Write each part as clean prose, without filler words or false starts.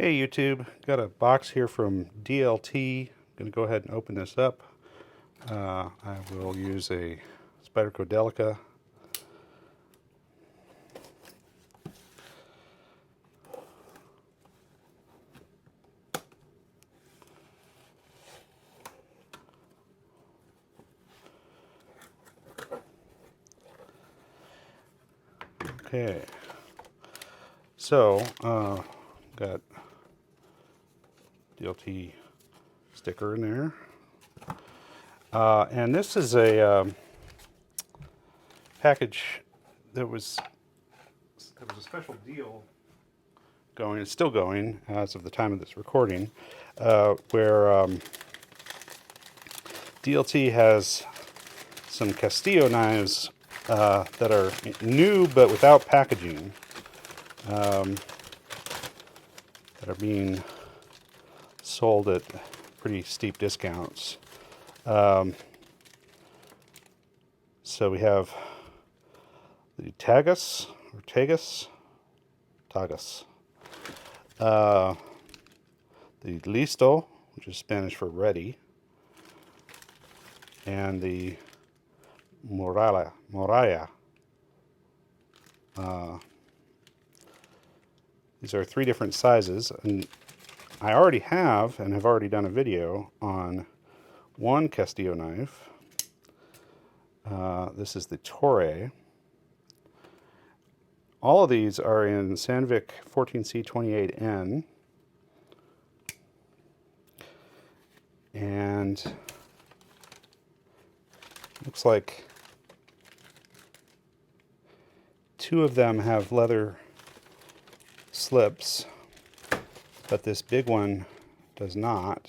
Hey YouTube, got a box here from DLT. I'm going to go ahead and open this up. I will use a Spyderco Delica. Okay, so got DLT sticker in there. And this is a package that was a special deal going. It's still going as of the time of this recording, where DLT has some Castillo knives that are new but without packaging, that are being sold at pretty steep discounts. So we have the Tagus, the Listo, which is Spanish for ready, and the Muralla. These are three different sizes, and I already have already done a video on one Castillo knife. This is the Torre. All of these are in Sandvik 14C28N. And looks like two of them have leather slips, but this big one does not.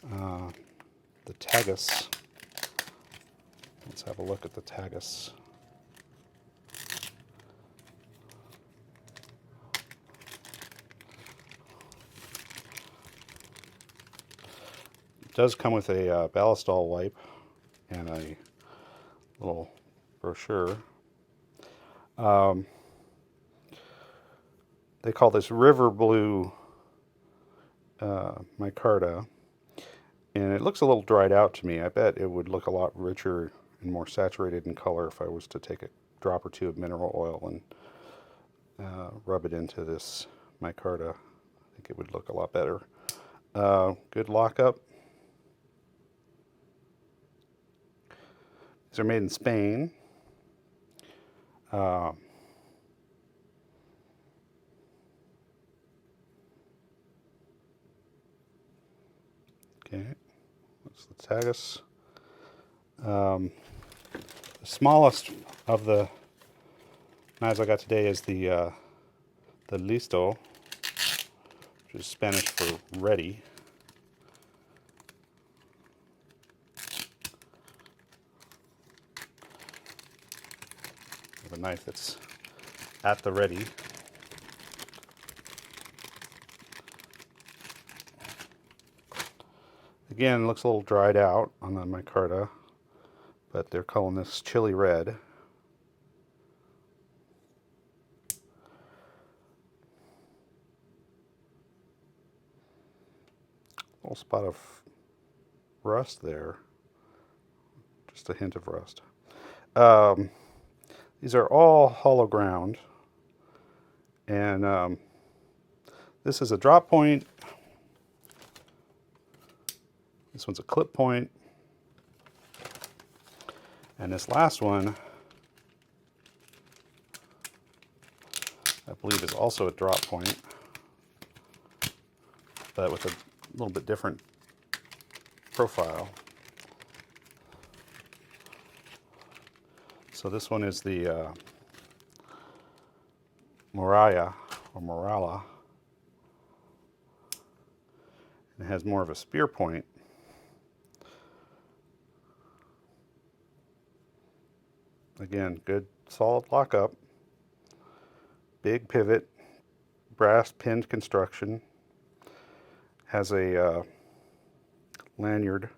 The Tagus. Let's have a look at the Tagus. It does come with a ballistol wipe and a little brochure. They call this River Blue micarta, and it looks a little dried out to me. I bet it would look a lot richer and more saturated in color if I was to take a drop or two of mineral oil and rub it into this micarta. I think it would look a lot better. Good lockup. These are made in Spain. Okay, that's the Tagus. The smallest of the knives I got today is the Listo, which is Spanish for ready. I have a knife that's at the ready. Again, it looks a little dried out on the micarta, but they're calling this chili red. Little spot of rust there, just a hint of rust. These are all hollow ground, and this is a drop point. This one's a clip point, and this last one, I believe, is also a drop point, but with a little bit different profile. So this one is the Muralla or Muralla. It has more of a spear point. Again, good solid lockup, big pivot, brass pinned construction, has a lanyard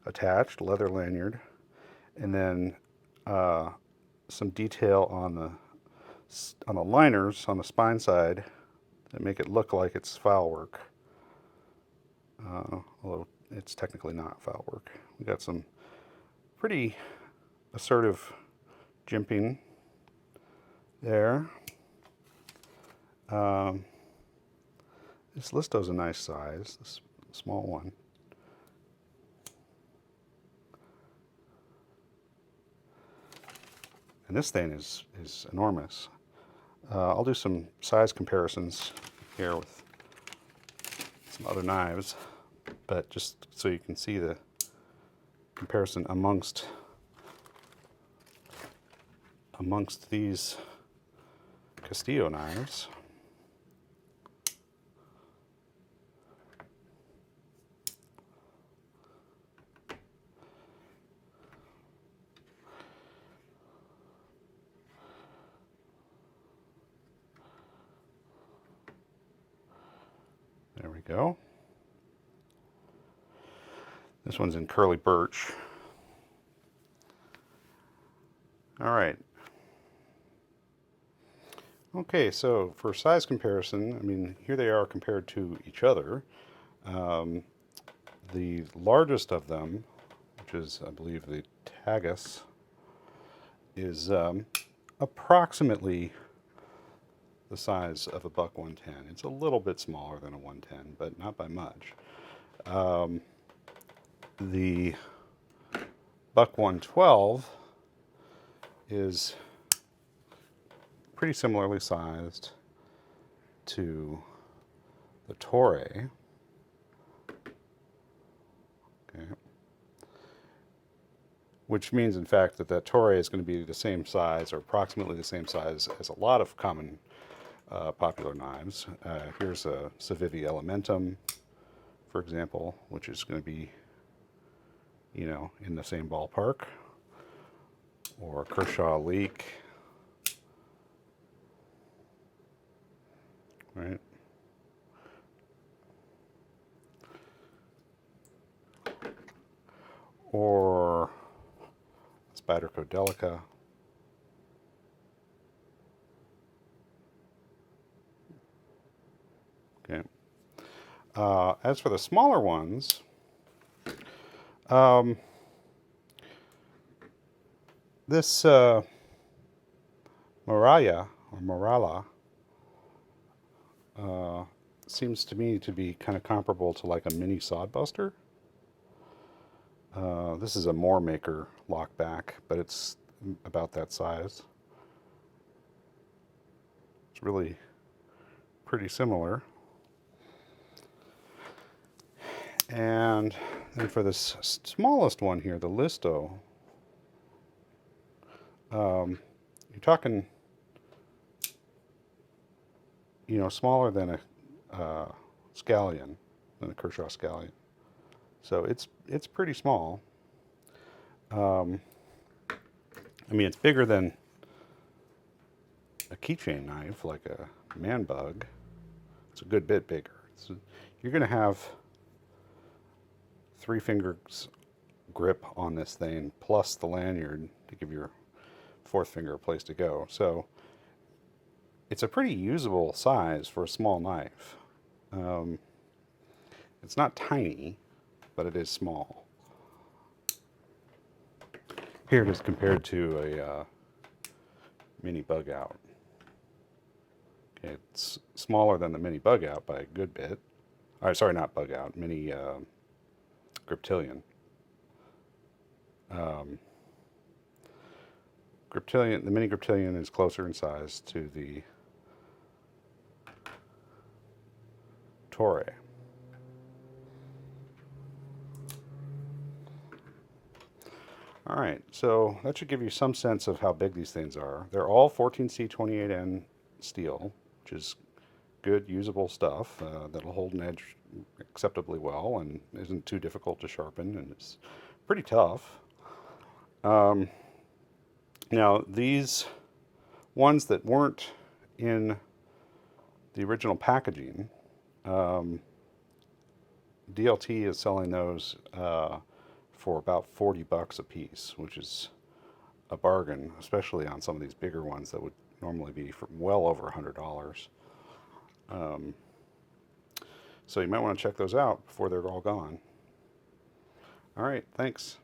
attached, leather lanyard, and then some detail on the liners on the spine side that make it look like it's file work, although it's technically not file work. We got some pretty assertive jimping there. This Listo's a nice size, this small one. And this thing is enormous. I'll do some size comparisons here with some other knives, but just so you can see the comparison amongst these Castillo knives. There we go. This one's in curly birch. All right. Okay, so for size comparison, I mean, here they are compared to each other. The largest of them, which is, I believe, the Tagus, is approximately the size of a buck 110. It's a little bit smaller than a 110, but not by much. The buck 112 is pretty similarly sized to the Torre. Okay. Which means, in fact, that Torre is going to be the same size, or approximately the same size, as a lot of common popular knives. Here's a Civivi Elementum, for example, which is going to be, you know, in the same ballpark. Or Kershaw Leek. Right? Or Spyderco Delica. Okay. As for the smaller ones, this Muralla, or Muralla, seems to me to be kind of comparable to like a mini sodbuster. This is a Moore Maker lockback, but it's about that size. It's really pretty similar. And then for this smallest one here, the Listo, you're talking, you know, smaller than a scallion, than a Kershaw scallion. So it's pretty small. I mean, it's bigger than a keychain knife, like a man bug. It's a good bit bigger. You're going to have 3 fingers grip on this thing, plus the lanyard to give your 4th finger a place to go. So it's a pretty usable size for a small knife. It's not tiny, but it is small. Here it is compared to a mini bug out. Okay, it's smaller than the mini bug out by a good bit. Sorry, not bug out, mini Griptilian. Griptilian, the mini Griptilian is closer in size to the Torre. All right, so that should give you some sense of how big these things are. They're all 14C28N steel, which is good, usable stuff that'll hold an edge acceptably well and isn't too difficult to sharpen, and it's pretty tough. Now, these ones that weren't in the original packaging, DLT is selling those for about 40 bucks a piece, which is a bargain, especially on some of these bigger ones that would normally be for well over $100. So you might want to check those out before they're all gone. All right, thanks.